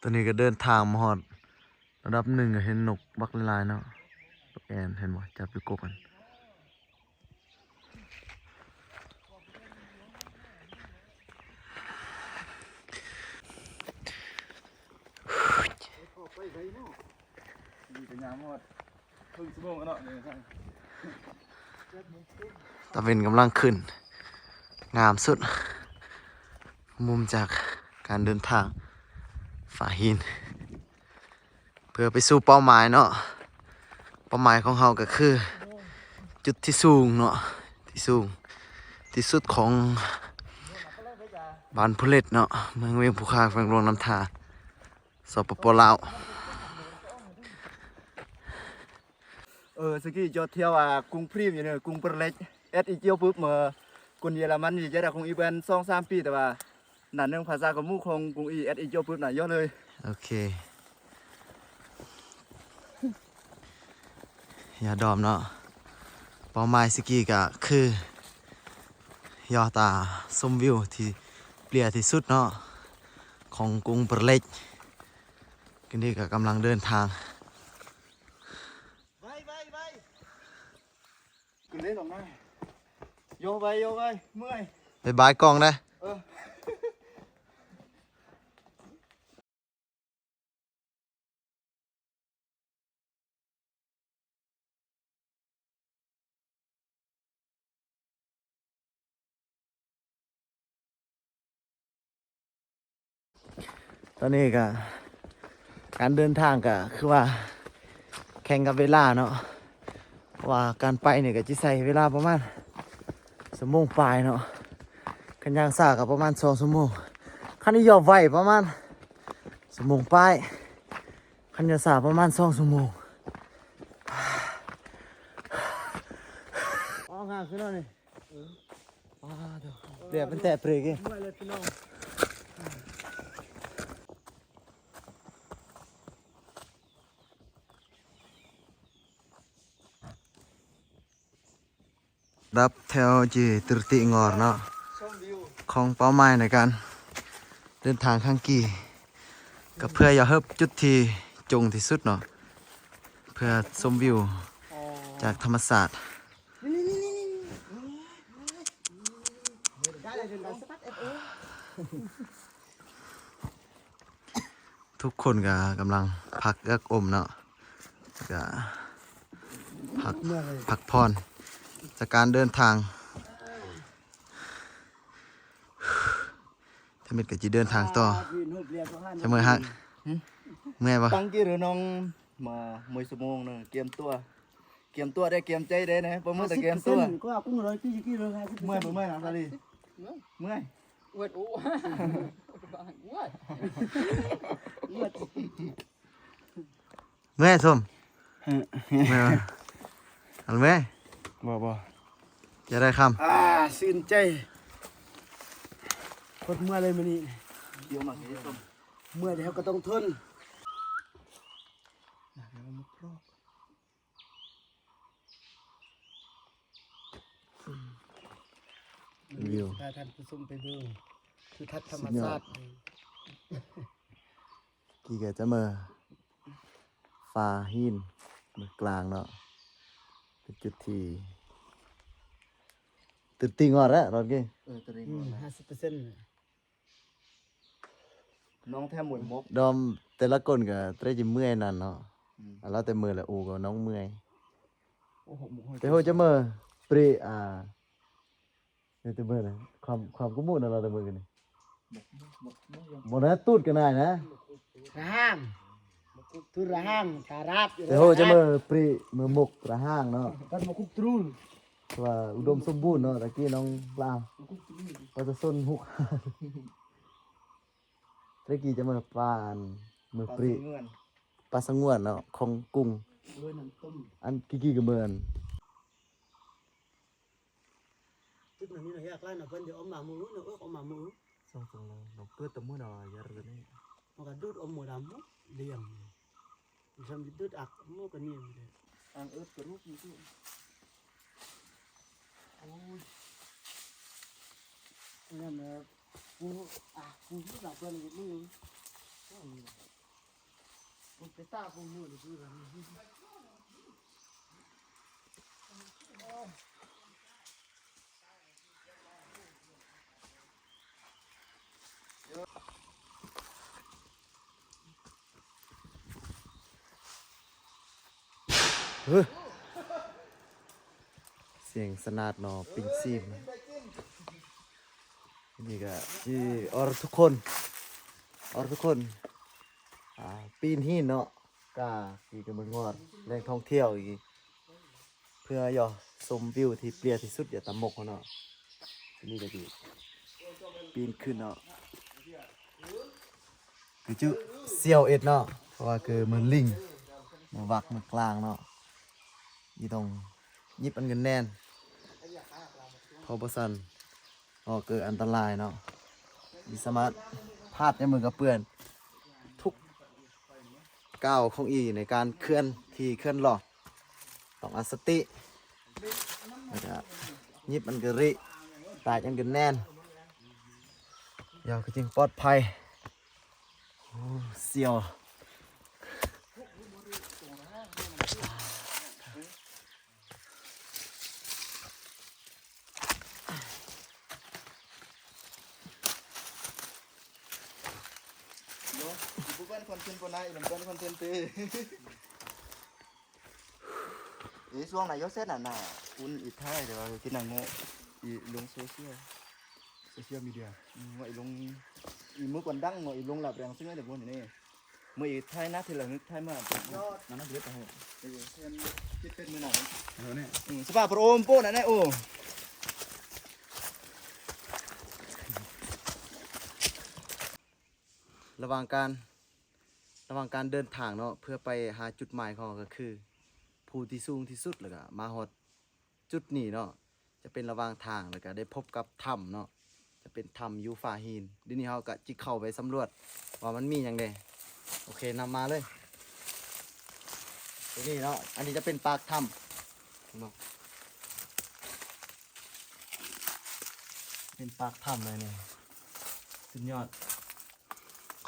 ตอนนี้ก็เดินทางมาฮอดระดับหนึ่งเห็นนกบักลายเนาะนกแอนเห็นบ่จับอยู่กบกันตะเวนกำลังขึ้นงามสุดมุมจากการเดินทางฝ่าหินเพื่อไปสู่เป้าหมายเนาะเป้าหมายของเราก็คือจุดที่สูงเนาะที่สูงที่สุดของบ้านพุเล็ดเนาะเมืองเวียงภูคาแขวงหลวงน้ำทาสปปลาวสกี้cho theo cung phim như này cung perlek et i chiêuปุ๊บมาคนเยอรมันนี่จะได้คงอีเป็น2-3 ปีแต่ว่าหนันเรื่องภาษาของมู่คงกรุงอีet i chiêuปุ๊บน่ะเยอะเลยโอเคอย่าดอมเนาะเป้าหมายสกี้ก็คือยอดตาชมวิวที่เปลี่ยนที่สุดเนาะของกรุงประเล็กกันนี่ก็กำลังเดินทางขึ้นเล่นออกมาโยไปเมื่อยไปบายกล้องได้ตอนนี้ก็การเดินทางก็คือว่าแข่งกับเวลาเนาะว่าการไปเนี่ยก็จะใส่เวลาประมาณ1 ชั่วโมงปลายเนาะคันยางซ่ากับประมาณ2 ชั่วโมงคันนี้ยอมไหวประมาณ1 ชั่วโมงปลายคันยางซ่าประมาณ2 ชั่วโมงอ๋องานขึ้นแล้วนี่เดี๋ยวเป็นแต่เปรกรับแถวจีตรติงอร์เนาะของเป้าหมายในการเดินทางข้างกีกับเพื่ออย่าเฮิบจุดที่จงที่สุดเนาะเพื่อชมวิวจากธรรมศาสตร์ทุกคนก็กำลังพักเอื้อกอมเนาะก็พักผ่อนจากการเดินทางถ้ามิดก็จะเดินทางต่อจะเมื่อยฮักเมื่อยปะตั้งกี่หรือน้องมา10 ชั่วโมงเตรียมตัวได้เตรียมใจได้นะประเมินแต่เตรียมตัวก็เอากุ้งเลยกี่เลยเมื่อยนะซาลีเมื่อยเวทโอ้เมื่อยส้มเมื่อยอันเมื่อยบ่จะได้คำสิ้นใจคนเมื่อเลยมันนี่เดี๋ยวมาเดี๋ยวเมื่อเดี๋ยวก็ต้องทนวิว ถ้าท่านผู้ชมไปดูคือทัศน์ธรรมชาติกี่แกจะเมื่อฟ้าหินเมื่อกลางเนาะเป็นจุดที่ตื่นติงอดแล้วรถกี้ตัวนี้50%น้องแทบหมุนมกดอมแต่ละคนก็เตรจะเมื่อยนั่นเนาะแล้วแต่มือแหละอูก็น้องเมื่อยแต่โหจะเมื่อปรีแต่เมื่อนะความกุ้มมุ่นเราแต่มือกันนี่หมดนะตูดกันได้นะระห้างตุระห้างตาราบแต่โหจะเมื่อปรีมือหมกระห้างเนาะกันมาคุกตรูนว่าอุดมสมบูรณ์เนาะตะกี้น้องปลาว่าจะส้นหุกตะกี้จะมาปลามือปรีปลาสงวนเนาะของกุ้งอันกี้ก็เหมือนตึกนั้นนี่นะอยากไล่นะเพิ่นเดี๋ยวเอามามือเนาะเอามามือส่งเลยน้องเพื่อตะมือหน่อยอย่าเรือนี่มันก็ดูดเอาหมูดำเลี้ยงทำดูดอักมูกันนี่เลยอันกระลูกนี่ที่นั่นนะกูที่หลับเพื่อนมึง ผมไปตาผมมือเลยคือแบบนี้ เฮ้ยเสียงสนาดหนอปิงซีมนี่ก็ที่อรทุกคนปีนหินเนาะกาขี่กันบนงอดแหล่งท่องเที่ยวอีกเพื่อย่อชมวิวที่เปรียที่สุดอย่าตำมกเขาเนาะที่นี่ก็ดีปีนขึ้นเนาะคือชื่อเซียวเอ็ดเนาะเพราะว่าคือเหมือนลิงมาวักมากลางเนาะยี่ต้องยิบอันกันแน่นเพอบสันเกิดอันตรายเนาะมีสามารถพลาดในมือกับเปื่อนทุกก้าวของอีในการเคลื่อนที่เคลื่อนหลอกต้องอาสติแล้วก็ยิบอันกริตายอันกันแน่นยาวคือจริงปลอดภัยโอ้เสียว bukan konten pun naik bukan konten tu xuống này gió xét là nào un ít thay rồi cái nào ngộ lông social media ngoại lông mới còn đăng ngoại lông là bèn xứng được luôn này mới ít thay nát thì là nước thay mà nó biết rồi thêm cái tên như nào này spa pro ôm po này ô ระหว่างการเดินทางเนาะเพื่อไปหาจุดหมายของเราก็คือผู้ที่สูงที่สุดแล้วก็มาฮอดจุดนี้เนาะจะเป็นระหว่างทางแล้วก็ได้พบกับถ้ำเนาะจะเป็นถ้ำยูฟาฮีนเดี๋ยวนี้เราก็จิเข้าไปสำรวจว่ามันมีอย่างใดโอเคนำมาเลยตัวนี้เนาะอันนี้จะเป็นปากถ้ำเนาะเป็นปากถ้ำเลยเนี่ยสุดยอด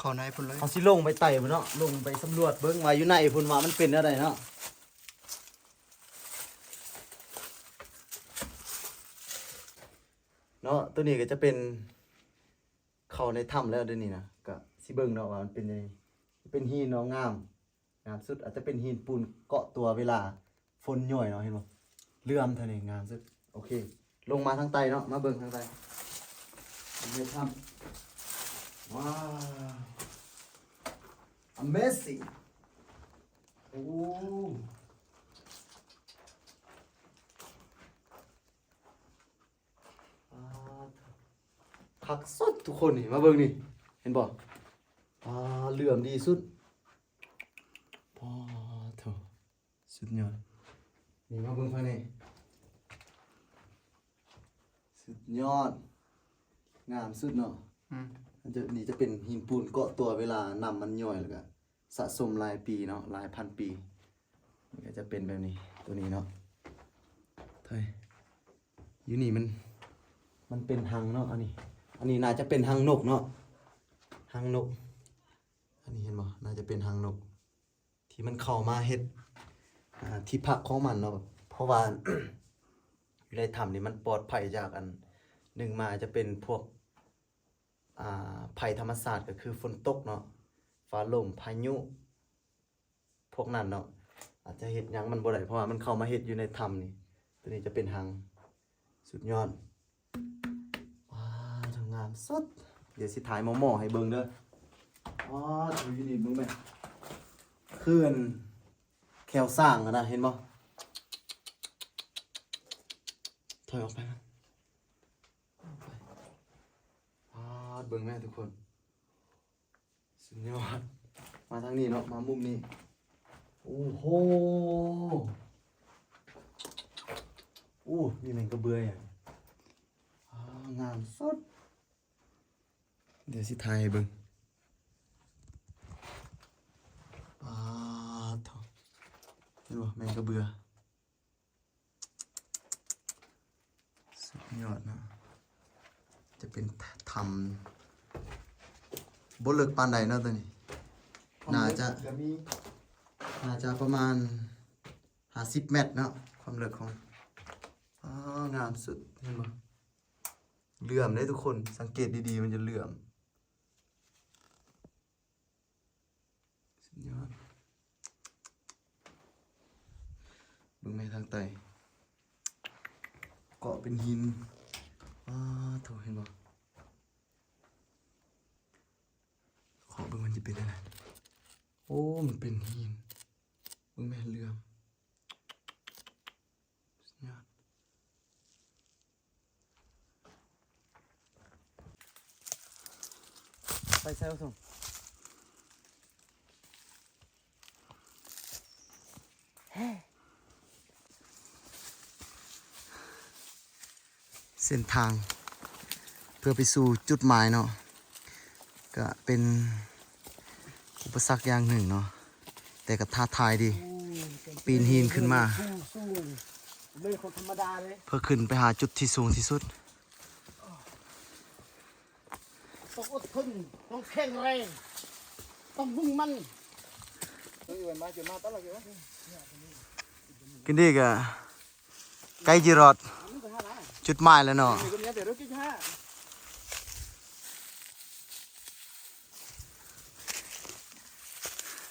ขอในพุ่นเลย เอาสิลงไปไต่พุ่นเนาะลงไปสำรวจเบิ่งว่าอยู่ในพุ่นว่ามันเป็นอะไรเนาะตัวนี้ก็จะเป็นเข้าในถ้ำแล้วเดี๋ยวนี้นะก็สิเบิ่งเนาะว่ามันเป็นยังไงเป็นหินเนาะงามสุดอาจจะเป็นหินปูนเกาะตัวเวลาฝนย่อยเนาะเห็นบ่เลื่อมเท่านี้งามสุดโอเคลงมาทางใต้เนาะมาเบิ่งทางใต้ในถ้ำว้าว Amazing โอ้คักสุดทุกคนนี่มาเบิ่งนี่เห็นบ่เหลื่อมดีสุดเถอะสุดยอดนี่มาเบิ่งภายในสุดยอดงามสุดเนาะนี่จะเป็นหินปูนเกาะตัวเวลานำมันย่อยแล้วก็สะสมหลายปีเนาะหลายพันปีมันก็จะเป็นแบบนี้ตัวนี้เนาะเฮ้ยอยู่นี่มันเป็นหังเนาะอันนี้น่าจะเป็นหังนกเนาะหังนกอันนี้เห็นบ่น่าจะเป็นหังนกที่มันเข้ามาเฮ็ดที่พักของมันเนาะเพราะว่า อยู่ในถ้ำนี่มันปลอดภัยจากอันหนึ่งมาจะเป็นพวกภัยธรรมศาสตร์ก็คือฝนตกเนาะฟ้าลมพายุพวกนั้นเนาะอาจจะเฮ็ดหยังมันบ่ได้เพราะว่ามันเข้ามาเฮ็ดอยู่ในถ้ำนี่ตัวนี้จะเป็นหังสุดยอดว้าวทำงานสุดเดี๋ยวสิถ่ายหม้อๆให้เบิ่งเด้อดูอยู่นี่เบิ่งแม่เขื่อนแควสร้างนะเห็นบ่ถอยออกไปมันเบิ่งแม่ทุกคนสุดยอดมาทางนี้เนาะมามุมนี้โอ้โหมีแมงกระเบืออย่างงามสุดเดี๋ยวสิถ่ายให้เบิ่งเห็นบ่แมงกระเบือสุดยอดนะจะเป็นทำบ่เลิกปานใดเนาะตัวนี้ น่าจะ ก็มี น่าจะประมาณ50 เมตรเนาะความลึกของงามสุดเห็นบ่เหลื่อมได้ทุกคนสังเกตดีๆมันจะเหลื่อมสุดยอดเบิ่งในทางใต้เกาะเป็นหินโถเห็นบ่ขอเบิ่งมันจะเป็นอะไรโอ้มันเป็นหินเบิ่งแม่เหลื่อมสุดยอดไปใส่เอาส่งเส้นทางเพื่อไปสู่จุดหมายเนาะก็เป็นอุปสรรคอย่างหนึ่งเนาะแต่ก็ท้าทายดี ปีนหินขึ้นมา สู้ไม่คนธรรมดาเลย เพื่อขึ้นไปหาจุดที่สูงที่สุด ต้องอดทนต้องแข็งแรงต้องมุ่งมั่น ต้องอยู่มาจนมาตลอดอยู่วะ กินดีกะใกล้จีรอด มันเป็นอะไร จุดหมายแล้วเนาะ มีคนนี้แต่รถกิ๊กห้า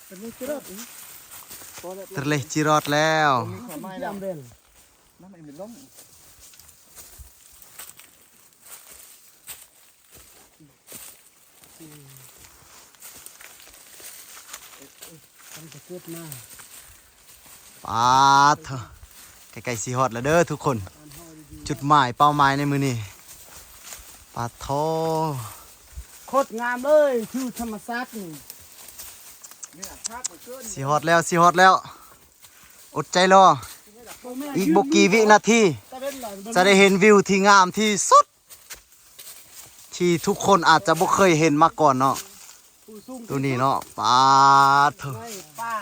เป็นนี่เชื่อถือพอแล้ว ทะเลจีรอดแล้ว มีความไม่ ที่ แล้ว อำเบน น้ำมันเป็นล้ม ทำจะเกิดมา ปาดเถอะใกล้ๆสีฮอดแล้วเด้อทุกคน จุดหมายเป้าหมายในมือนี่ปาดโท โคตรงามเลยชื่อธรรมศาสตร์นี่ เนี่ยชากมันเกิน สีฮอดแล้วสีฮอดแล้ว อดใจรอ อีกบกี่วินาที ตะเวนหน่อย จะได้เห็นวิวที่งามที่สุด ที่ทุกคนอาจจะบ่เคยเห็นมาก่อนเนาะ ผู้ซุ่ม ตัวนี้เนาะปาดเถอะ ไม่ป้า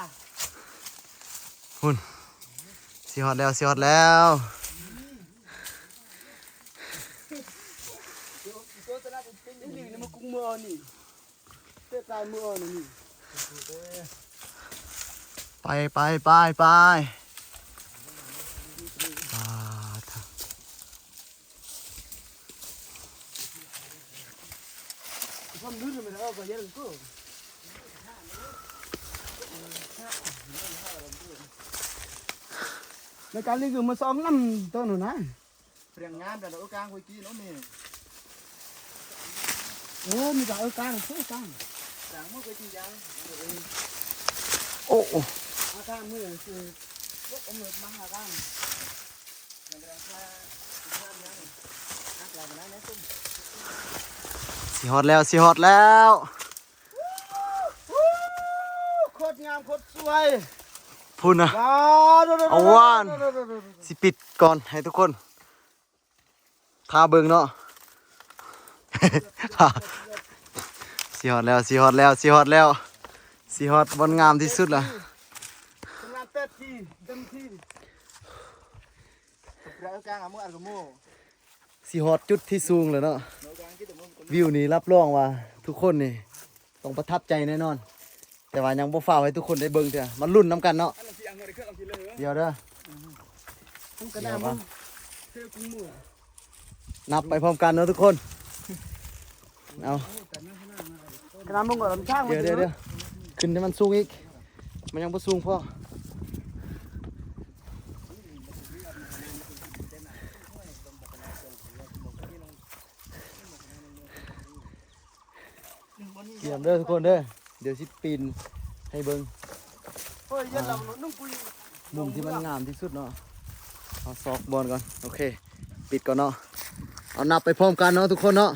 สีฮอดแล้วสีฮอดแล้ว นี่นี่มันกุ้งมือนี่เตะตายมือนี่ ไปไปไปไปปาดเถอะ ความลื่นมันเอาไปเยอะก็ ในการเลี้ยงมาซ้อมน้ำตัวหนูนะ เปลี่ยนงานแต่เรากลางคุยกี้เนาะนี่ มีแต่กลางซื้อกลาง กลางเมื่อคุยกี้ยัง โอ้โอ้ กลางมือคือพวกมือมาหากลาง สีฮอดแล้วสีฮอดแล้ว โคตรงามโคตรสวย พูดนะ ว้าว เอาว่าน สิปิดก่อนให้ทุกคนทาเบิงเนาะ สีฮอดแล้วสีฮอดแล้วสีฮอดแล้วสีฮอดบนงามที่สุดล่ะ ทำงานเต็มที่เต็มที่ เรากลางอ่ะมืออัดกับมือ สีฮอดจุดที่สูงเลยเนาะ เรากลางคิดแต่มือ วิวนี้รับรองว่าทุกคนนี่ต้องประทับใจแน่นอน แต่ว่ายังบ่ฟ้าวให้ทุกคนได้เบิ่งเถอะมันลุ้นน้ำกันเนาะ อันนั้นที่อังเลยเครื่องอังที่เลย เดี๋ยวเด้อ ทำกระดาษมึงเชื่อกุ้งมือ นับไปพร้อมกันเนาะทุกคน เอา กระดาษมึงก็ลำช่าง เดี๋ยวขึ้นให้มันสูงอีก มันยังบ่สูงพอเตรียมเด้อทุกคนเด้อ เดี๋ยวสิปีนให้เบิ่ง เฮ้ยยันเรานุ่งปุย มุมที่มันงามที่สุดเนาะ เอาซอกบอลก่อน โอเค ปิดก่อนเนาะ เอานับไปพร้อมกันเนาะทุกคนเนาะ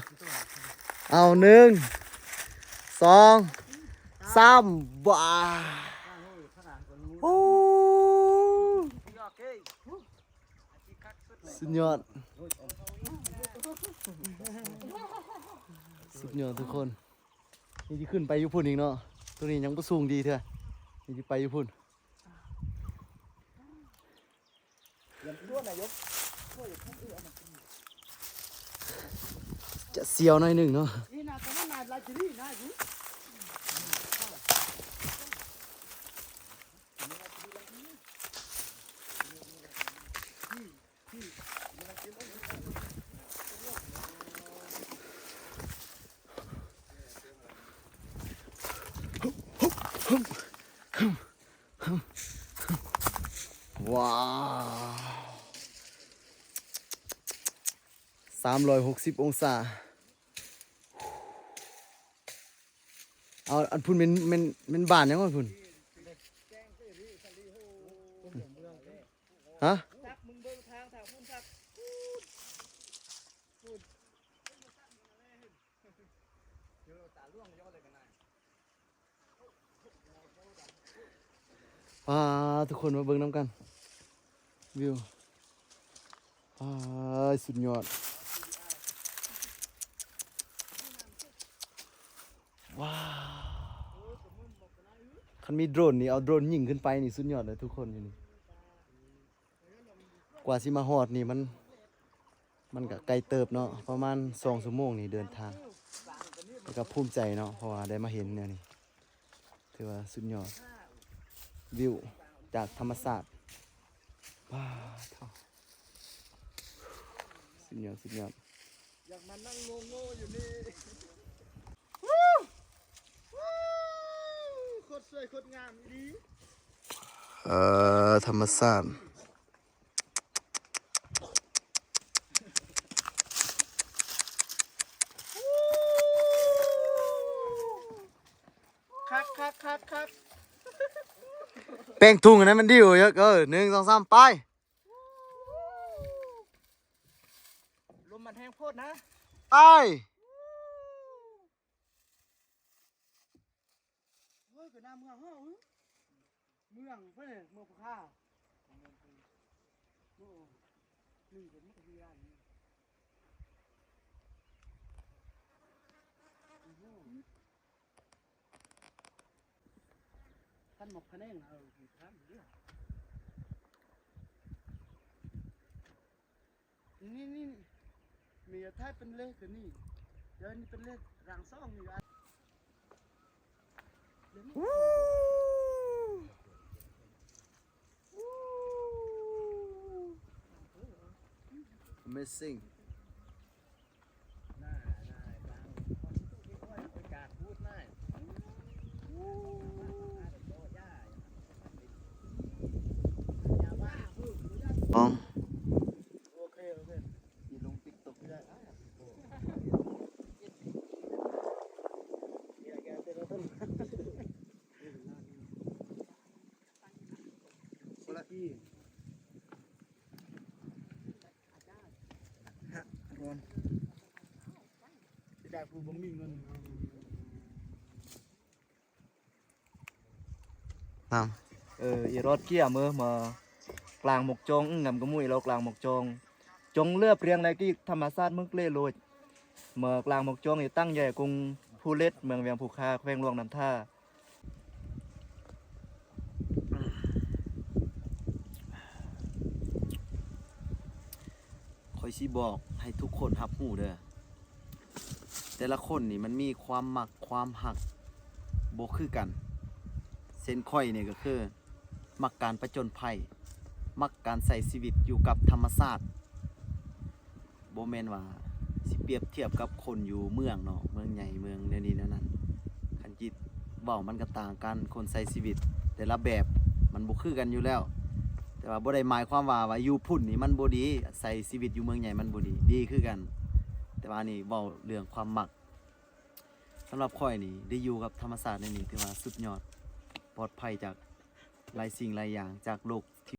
เอา1 2 3บ้าโอ้สุดยอด สุดยอดทุกคน นี่ที่ขึ้นไปอยุพุ่นอีกเนาะ ตัวนี้ยังบ่สูงดีเถอะนี่ที่ไปอยุพุ่น จะเสียวหน่อยหนึ่งเนาะ นี่นะตอนนั้นนายลาจิรีนายอยู่ ว้าว360องศาเอาอันพุ่นเป็นบ้านยังวะพุ่นฮะ ซักมึงเบิ่งทางพุ่นซักทุกคนมาเบิ่งน้ำกันวิวสุดยอดว้าวคันมีโดรนนี่เอาโดรนยิงขึ้นไปนี่สุดยอดเลยทุกคนอยู่นี่กว่าสิมาฮอดนี่มันก็ไกลเติบเนาะประมาณ2 ชั่วโมงนี่เดินทางแล้วก็ภูมิใจเนาะเพราะว่าได้มาเห็นเนี่ยนี่ถือว่าสุดยอดวิวจากธรรมศาสตร์ว้าวสุดยอดอยากมานั่งโง่อยู่นี่โคตรสวยโคตรงามอีดี ธรรมศาสตร์คัก แป้งทุ่งอันนั้นมันดิวเยอะ1 2 3ไป ลมมันแห้งโพดนะ ไป เฮ้ยก็น้ำเมืองเฮาเมืองเพิ่นเมืองพะค่าโอ้นี่ก็มันก็มีร้านนี้ท่านหมกคะแนนท่านเดียวนี่มีท้ายเป็นเลขตัวนี้เดี๋ยวนี้เป็นเลขรางซ่องนี่อันเดี๋ยวนี้ Amazing อ๋อ โอเคอีลงติ๊กต็อกไม่ได้ เนี่ยแกเป็นต้นคนละที่ งอน จะได้ผู้บ่มีเงิน น้ำ อีรถเกียร์มือมากลางหมกจงงำกระมุยเรากลางหมกจงจงเลือบเรียงอะไรที่ธรรมชาติมึกเล่โลดเมื่อกลางหมกจงนี่ตั้งใหญ่กรุงผู้เล็ดเมืองเวียงภูคาแขวงหลวงน้ำท่า คอยสิบอกให้ทุกคนรับรู้เด้อแต่ละคนนี่มันมีความมักความหักบ่คือกันเส้นค่อยนี่ก็คือมักการประจนภัยมักการใส่ชีวิตอยู่กับธรรมชาติบ่แม่นว่าสิเปรียบเทียบกับคนอยู่เมืองเนาะเมืองใหญ่เมืองเดี๋ยวนี้นั่นคันจิตเว้ามันก็ต่างกันคนใส่ชีวิตแต่ละแบบมันบ่คือกันอยู่แล้วแต่ว่าบ่ได้หมายความว่าอยู่พุ่นนี่มันบ่ดีใส่ชีวิตอยู่เมืองใหญ่มันบ่ดีคือกันแต่ว่านี่เว้าเรื่องความมักสำหรับข้อยนี่ได้อยู่กับธรรมชาติในนี่ถือว่าสุดยอดปลอดภัยจากหลายสิ่งหลายอย่างจากโลก